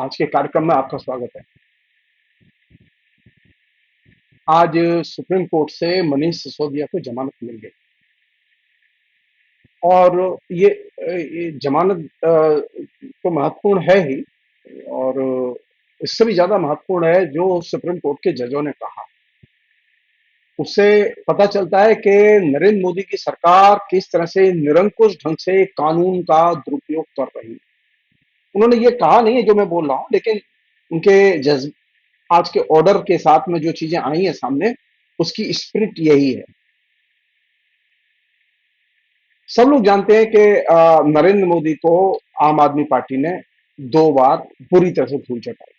आज के कार्यक्रम में आपका स्वागत है। आज सुप्रीम कोर्ट से मनीष सिसोदिया को जमानत मिल गई और ये जमानत तो महत्वपूर्ण है ही और इससे भी ज़्यादा महत्वपूर्ण है जो सुप्रीम कोर्ट के जजों ने कहा। उससे पता चलता है कि नरेंद्र मोदी की सरकार किस तरह से निरंकुश ढंग से कानून का दुरुपयोग कर रही है। उन्होंने ये कहा नहीं है जो मैं बोल रहा हूँ, लेकिन उनके जज आज के ऑर्डर के साथ में जो चीजें आई हैं सामने, उसकी स्पिरिट यही है। सब लोग जानते हैं कि नरेंद्र मोदी को आम आदमी पार्टी ने 2 बार बुरी तरह से धूल चटाई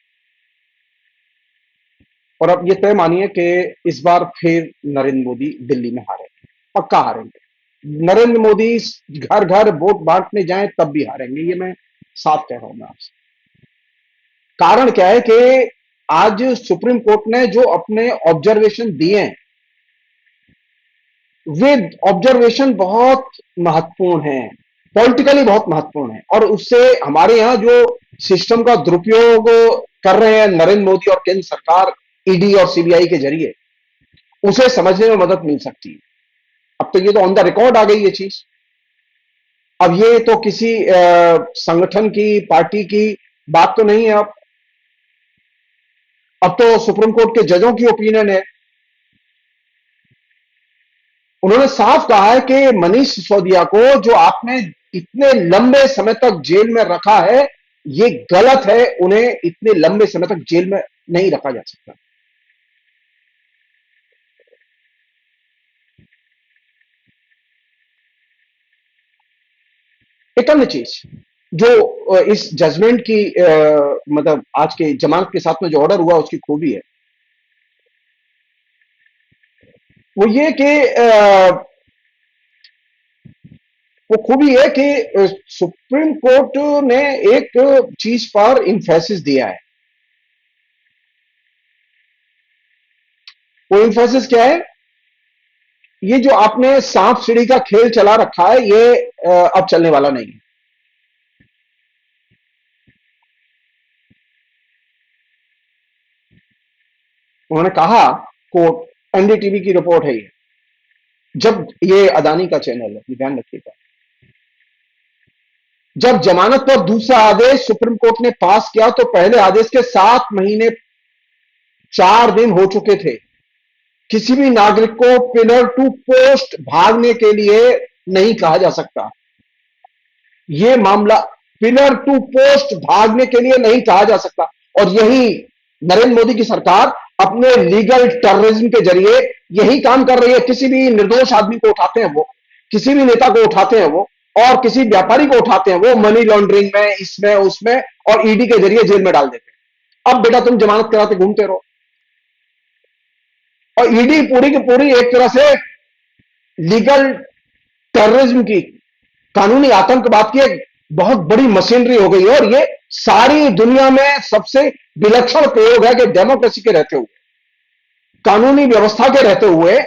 और अब ये तय मानिए कि इस बार फिर नरेंद्र मोदी दिल्ली में हारेंगे, पक्का हारेंगे। नरेंद्र मोदी घर घर वोट बांटने जाएं तब भी हारेंगे, ये मैं साफ कह रहा हूं मैं आपसे। कारण क्या है कि आज सुप्रीम कोर्ट ने जो अपने ऑब्जर्वेशन दिए हैं, वे ऑब्जर्वेशन बहुत महत्वपूर्ण हैं, पॉलिटिकली बहुत महत्वपूर्ण है और उससे हमारे यहाँ जो सिस्टम का दुरुपयोग कर रहे हैं नरेंद्र मोदी और केंद्र सरकार ईडी और सीबीआई के जरिए, उसे समझने में मदद मिल सकती है। अब तो ये तो ऑन द रिकॉर्ड आ गई ये चीज। अब ये तो किसी संगठन की पार्टी की बात तो नहीं है। अब तो सुप्रीम कोर्ट के जजों की ओपिनियन है। उन्होंने साफ कहा है कि मनीष सिसोदिया को जो आपने इतने लंबे समय तक जेल में रखा है, ये गलत है। उन्हें इतने लंबे समय तक जेल में नहीं रखा जा सकता। एक अन्य चीज जो इस जजमेंट की मतलब आज के जमानत के साथ में जो ऑर्डर हुआ उसकी खूबी है, वो ये कि वो खूबी है कि सुप्रीम कोर्ट ने एक चीज पर इंफेसिस दिया है। वो इंफेसिस क्या है? ये जो आपने सांप सीढ़ी का खेल चला रखा है, ये अब चलने वाला नहीं है। उन्होंने कहा, कोर्ट, एनडीटीवी की रिपोर्ट है ये, जब ये अदानी का चैनल है, ध्यान रखिएगा, जब जमानत पर दूसरा आदेश सुप्रीम कोर्ट ने पास किया तो पहले आदेश के 7 महीने 4 दिन हो चुके थे। किसी भी नागरिक को पिलर टू पोस्ट भागने के लिए नहीं कहा जा सकता। यह मामला पिलर टू पोस्ट भागने के लिए नहीं कहा जा सकता। और यही नरेंद्र मोदी की सरकार अपने लीगल टेररिज्म के जरिए यही काम कर रही है। किसी भी निर्दोष आदमी को उठाते हैं वो, किसी भी नेता को उठाते हैं वो, और किसी व्यापारी को उठाते हैं वो मनी लॉन्ड्रिंग में, इसमें उसमें, और ईडी के जरिए जेल में डाल देते हैं। अब बेटा तुम जमानत कराते घूमते रहो। और ईडी पूरी की पूरी एक तरह से लीगल टेररिज्म की, कानूनी आतंकवाद की एक बहुत बड़ी मशीनरी हो गई है। और ये सारी दुनिया में सबसे विलक्षण प्रयोग है कि डेमोक्रेसी के रहते हुए, कानूनी व्यवस्था के रहते हुए,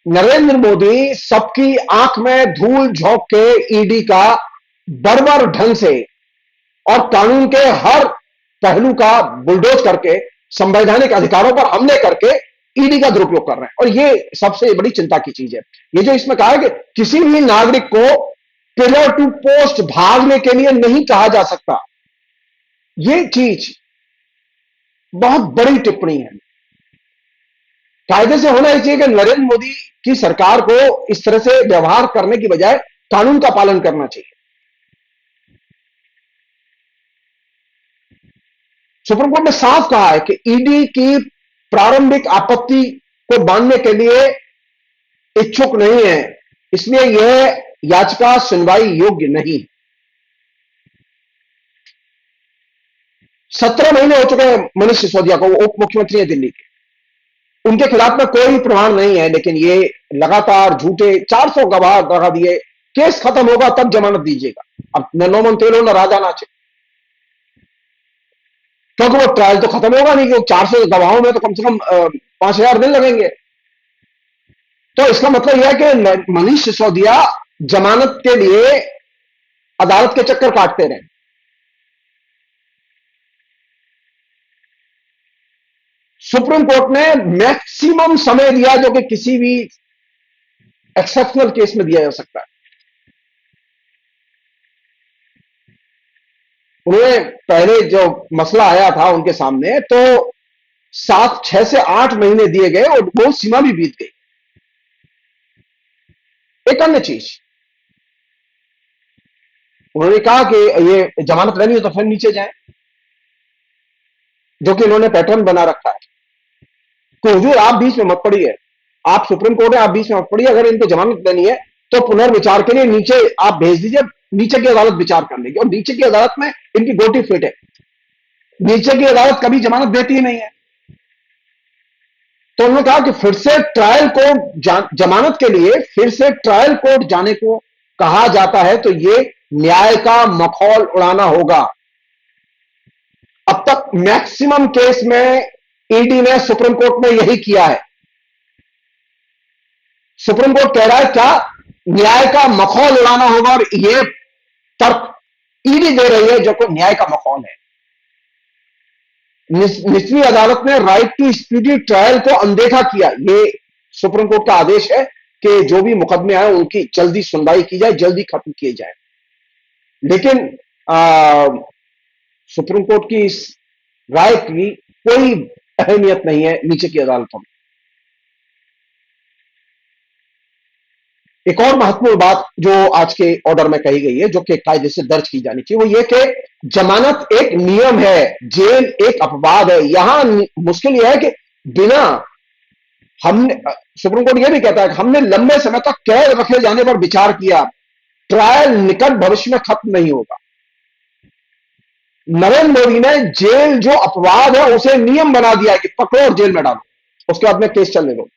नरेंद्र मोदी सबकी आंख में धूल झोंक के ईडी का बर्बर ढंग से और कानून के हर पहलू का बुलडोज करके, संवैधानिक अधिकारों पर हमले करके ईडी का दुरुपयोग कर रहे हैं। और ये सबसे बड़ी चिंता की चीज है। ये जो इसमें कहा है कि किसी भी नागरिक को पिलर टू पोस्ट भागने के लिए नहीं कहा जा सकता, ये चीज बहुत बड़ी टिप्पणी है। कायदे से होना ही चाहिए कि नरेंद्र मोदी की सरकार को इस तरह से व्यवहार करने की बजाय कानून का पालन करना चाहिए। सुप्रीम कोर्ट ने साफ कहा है कि ईडी की प्रारंभिक आपत्ति को मानने के लिए इच्छुक नहीं है, इसलिए यह याचिका सुनवाई योग्य नहीं। 17 महीने हो चुके हैं मनीष सिसोदिया को, वो उप मुख्यमंत्री है दिल्ली के। उनके खिलाफ में कोई प्रमाण नहीं है, लेकिन ये लगातार झूठे 400 गवाह लगा दिए। केस खत्म होगा तब जमानत दीजिएगा। अब न नोमन तेलो न राजा नाचे, क्योंकि वो ट्रायल तो खत्म होगा नहीं, क्योंकि 400 गवाहों में तो कम से कम 5,000 दिन लगेंगे। तो इसका मतलब यह है कि मनीष सिसोदिया जमानत के लिए अदालत के चक्कर काटते रहे। सुप्रीम कोर्ट ने मैक्सिमम समय दिया जो कि किसी भी एक्सेप्शनल केस में दिया जा सकता है। उन्होंने पहले जो मसला आया था उनके सामने तो 6 से 8 महीने दिए गए और वो सीमा भी बीत गई। एक अन्य चीज उन्होंने कहा कि ये जमानत लेनी हो तो फिर नीचे जाएं, जो कि इन्होंने पैटर्न बना रखा है कि हुजूर आप बीच में मत पड़िए, आप सुप्रीम कोर्ट है, आप बीच में मत पड़िए, अगर इनको जमानत देनी है तो पुनर्विचार के लिए नीचे आप भेज दीजिए, नीचे की अदालत विचार कर लेगी। और नीचे की अदालत में इनकी गोटी फिट है, नीचे की अदालत कभी जमानत देती ही नहीं है। तो उन्होंने कहा कि फिर से ट्रायल कोर्ट, जमानत के लिए फिर से ट्रायल कोर्ट जाने को कहा जाता है तो यह न्याय का मखौल उड़ाना होगा। अब तक मैक्सिमम केस में ईडी ने सुप्रीम कोर्ट में यही किया है। सुप्रीम कोर्ट कह रहा है क्या न्याय का मखौल उड़ाना होगा, और यह तर्क ईडी दे रही है जो कोई न्याय का मखौल है। निचली अदालत ने राइट टू स्पीडी ट्रायल को अनदेखा किया। यह सुप्रीम कोर्ट का आदेश है कि जो भी मुकदमे आए उनकी जल्दी सुनवाई की जाए, जल्दी खत्म किए जाए। लेकिन सुप्रीम कोर्ट की इस राय की कोई अहमियत नहीं है नीचे की अदालतों में। एक और महत्वपूर्ण बात जो आज के ऑर्डर में कही गई है, जो कि कायदे से दर्ज की जानी चाहिए, वो ये कि जमानत एक नियम है, जेल एक अपवाद है। यहां मुश्किल यह है कि बिना हमने, सुप्रीम कोर्ट यह भी कहता है कि हमने लंबे समय तक कैद रखे जाने पर विचार किया, ट्रायल निकट भविष्य में खत्म नहीं होगा। नरेंद्र मोदी ने जेल जो अपवाद है उसे नियम बना दिया कि पकड़ो और जेल में डालो, उसके बाद में केस चलने दो।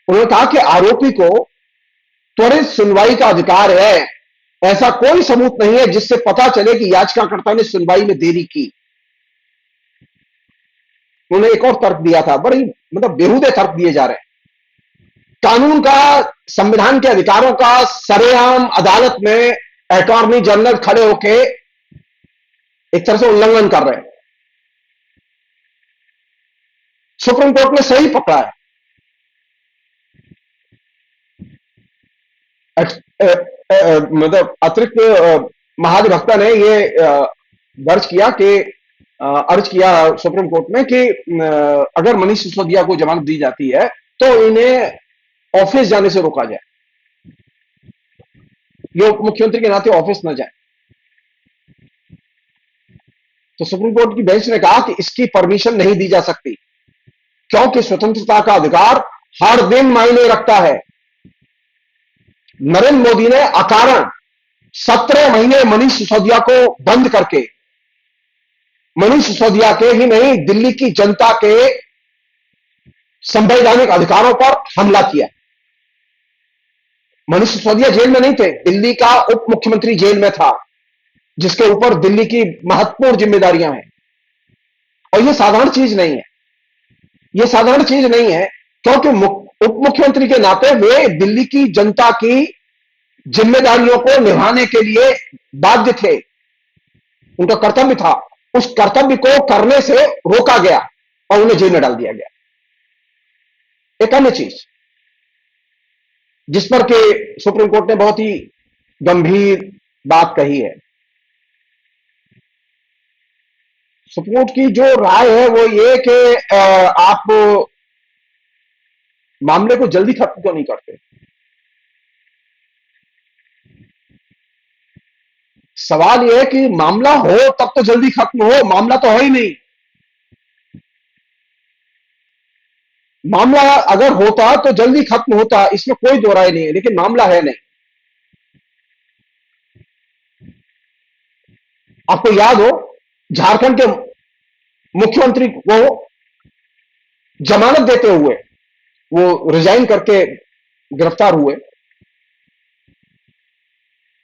उन्होंने कहा कि आरोपी को त्वरित सुनवाई का अधिकार है, ऐसा कोई सबूत नहीं है जिससे पता चले कि याचिकाकर्ता ने सुनवाई में देरी की। उन्होंने एक और तर्क दिया था, बड़ी मतलब बेहूदे तर्क दिए जा रहे हैं। कानून का, संविधान के अधिकारों का सरेआम अदालत में अटॉर्नी जनरल खड़े होके एक तरह से उल्लंघन कर रहे हैं। सुप्रीम कोर्ट ने सही पकड़ा है। मतलब अतिरिक्त महाधिवक्ता ने यह दर्ज किया कि अर्ज किया सुप्रीम कोर्ट में कि अगर मनीष सिसोदिया को जमानत दी जाती है तो इन्हें ऑफिस जाने से रोका जाए, ये उप मुख्यमंत्री के नाते ऑफिस न जाए। तो सुप्रीम कोर्ट की बेंच ने कहा कि इसकी परमिशन नहीं दी जा सकती, क्योंकि स्वतंत्रता का अधिकार हर दिन मायने रखता है। नरेंद्र मोदी ने अकारण 17 महीने मनीष सिसोदिया को बंद करके मनीष सिसोदिया के ही नहीं, दिल्ली की जनता के संवैधानिक अधिकारों पर हमला किया। मनीष सिसोदिया जेल में नहीं थे, दिल्ली का उप मुख्यमंत्री जेल में था, जिसके ऊपर दिल्ली की महत्वपूर्ण जिम्मेदारियां हैं। और यह साधारण चीज नहीं है, यह साधारण चीज नहीं है, क्योंकि उप मुख्यमंत्री के नाते वे दिल्ली की जनता की जिम्मेदारियों को निभाने के लिए बाध्य थे, उनका कर्तव्य था। उस कर्तव्य को करने से रोका गया और उन्हें जेल में डाल दिया गया। एक अन्य चीज जिस पर के सुप्रीम कोर्ट ने बहुत ही गंभीर बात कही है, सुप्रीम कोर्ट की जो राय है वो ये कि आप मामले को जल्दी खत्म क्यों नहीं करते। सवाल यह है कि मामला हो तब तो जल्दी खत्म हो, मामला तो है ही नहीं। मामला अगर होता तो जल्दी खत्म होता, इसमें कोई दो राय नहीं है, लेकिन मामला है नहीं। आपको याद हो, झारखंड के मुख्यमंत्री को जमानत देते हुए वो रिजाइन करके गिरफ्तार हुए,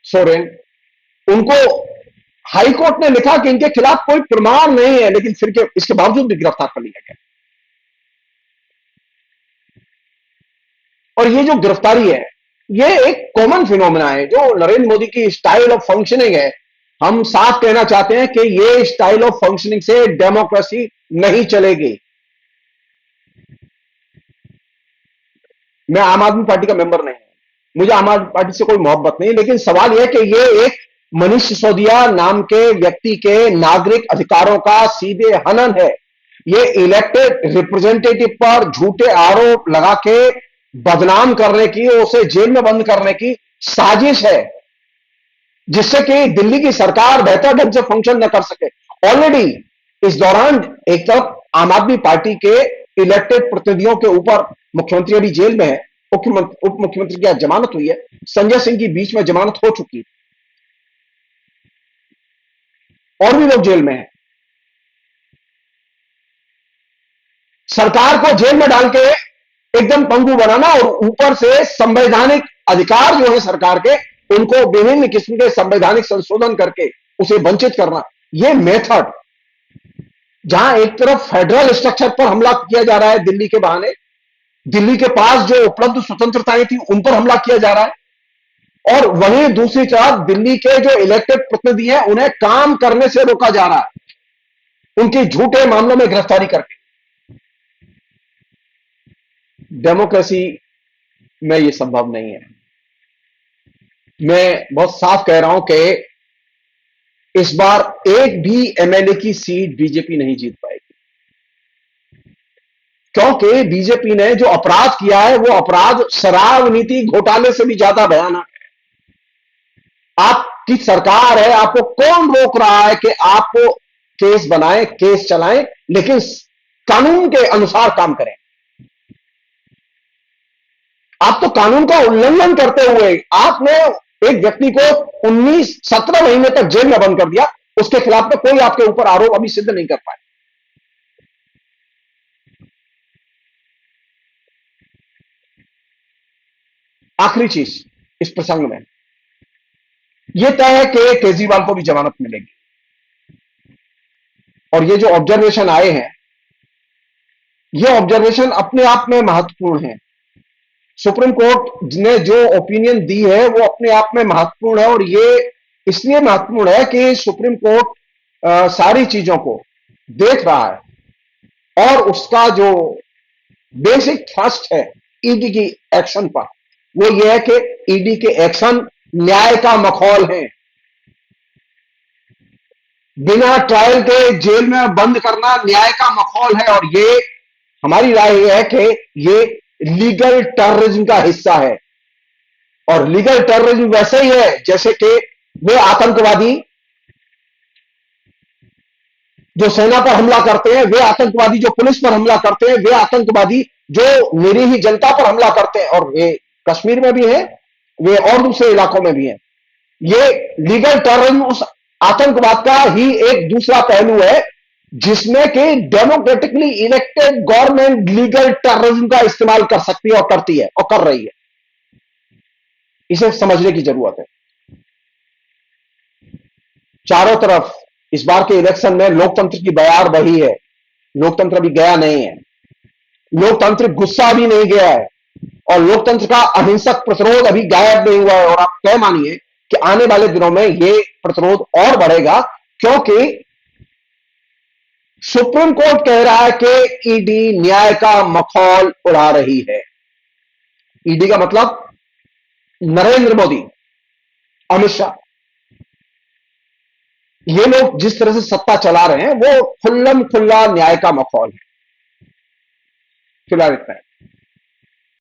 सोरेन, उनको हाईकोर्ट ने लिखा कि इनके खिलाफ कोई प्रमाण नहीं है, लेकिन फिर के इसके बावजूद भी गिरफ्तार कर लिया गया। और ये जो गिरफ्तारी है ये एक कॉमन फिनोमेना है जो नरेंद्र मोदी की स्टाइल ऑफ फंक्शनिंग है। हम साफ कहना चाहते हैं कि ये स्टाइल ऑफ फंक्शनिंग से डेमोक्रेसी नहीं चलेगी। मैं आम आदमी पार्टी का मेंबर नहीं हूं, मुझे आम आदमी पार्टी से कोई मोहब्बत नहीं, लेकिन सवाल यह कि ये एक मनीष सिसोदिया नाम के व्यक्ति के नागरिक अधिकारों का सीधे हनन है। ये इलेक्टेड रिप्रेजेंटेटिव पर झूठे आरोप लगा के बदनाम करने की और उसे जेल में बंद करने की साजिश है, जिससे कि दिल्ली की सरकार बेहतर ढंग से फंक्शन न कर सके। ऑलरेडी इस दौरान एक तरफ आम आदमी पार्टी के इलेक्टेड प्रतिनिधियों के ऊपर मुख्यमंत्री अभी जेल में है, उप मुख्यमंत्री की आज जमानत हुई है, संजय सिंह की बीच में जमानत हो चुकी है, और भी लोग जेल में हैं। सरकार को जेल में डाल के एकदम पंगु बनाना और ऊपर से संवैधानिक अधिकार जो है सरकार के, उनको विभिन्न किस्म के संवैधानिक संशोधन करके उसे वंचित करना, यह मेथड, जहां एक तरफ फेडरल स्ट्रक्चर पर हमला किया जा रहा है दिल्ली के बहाने, दिल्ली के पास जो उपलब्ध स्वतंत्रताएं थी उन पर हमला किया जा रहा है, और वहीं दूसरी तरफ दिल्ली के जो इलेक्टेड प्रतिनिधि हैं उन्हें काम करने से रोका जा रहा है उनकी झूठे मामलों में गिरफ्तारी करके। डेमोक्रेसी में यह संभव नहीं है। मैं बहुत साफ कह रहा हूं कि इस बार एक भी एमएलए की सीट बीजेपी नहीं जीत पाएगी, क्योंकि बीजेपी ने जो अपराध किया है वो अपराध शराब नीति घोटाले से भी ज्यादा भयानक है। आपकी सरकार है, आपको कौन रोक रहा है कि आप केस बनाएं, केस चलाएं, लेकिन कानून के अनुसार काम करें। आप तो कानून का उल्लंघन करते हुए आपने एक व्यक्ति को 17 महीने तक जेल में बंद कर दिया, उसके खिलाफ में कोई आपके ऊपर आरोप अभी सिद्ध नहीं कर पाए। आखिरी चीज इस प्रसंग में यह तय है कि केजरीवाल को भी जमानत मिलेगी, और ये जो ऑब्जर्वेशन आए हैं, ये ऑब्जर्वेशन अपने आप में महत्वपूर्ण है। सुप्रीम कोर्ट ने जो ओपिनियन दी है वो अपने आप में महत्वपूर्ण है, और ये इसलिए महत्वपूर्ण है कि सुप्रीम कोर्ट सारी चीजों को देख रहा है, और उसका जो बेसिक थ्रस्ट है ईडी की एक्शन पर, वो ये है कि ईडी के एक्शन न्याय का मखौल है। बिना ट्रायल के जेल में बंद करना न्याय का मखौल है, और ये हमारी राय यह है कि ये लीगल टेररिज्म का हिस्सा है। और लीगल टेररिज्म वैसे ही है जैसे कि वे आतंकवादी जो सेना पर हमला करते हैं, वे आतंकवादी जो पुलिस पर हमला करते हैं, वे आतंकवादी जो निरीह जनता पर हमला करते हैं, और वे कश्मीर में भी हैं, वे और दूसरे इलाकों में भी हैं। ये लीगल टेररिज्म उस आतंकवाद का ही एक दूसरा पहलू है, जिसमें कि democratically elected government legal terrorism का इस्तेमाल कर सकती है और करती है और कर रही है। इसे समझने की जरूरत है। चारों तरफ इस बार के इलेक्शन में लोकतंत्र की बयार बही है, लोकतंत्र अभी गया नहीं है, लोकतांत्रिक गुस्सा भी नहीं गया है, और लोकतंत्र का अहिंसक प्रतिरोध अभी गायब नहीं हुआ है। और आप तय मानिए कि आने वाले दिनों में यह प्रतिरोध और बढ़ेगा, क्योंकि सुप्रीम कोर्ट कह रहा है कि ईडी न्याय का मखौल उड़ा रही है। ईडी का मतलब नरेंद्र मोदी, अमित शाह, ये लोग जिस तरह से सत्ता चला रहे हैं वो खुल्लम खुल्ला न्याय का मखौल है। फिलहाल इतना है।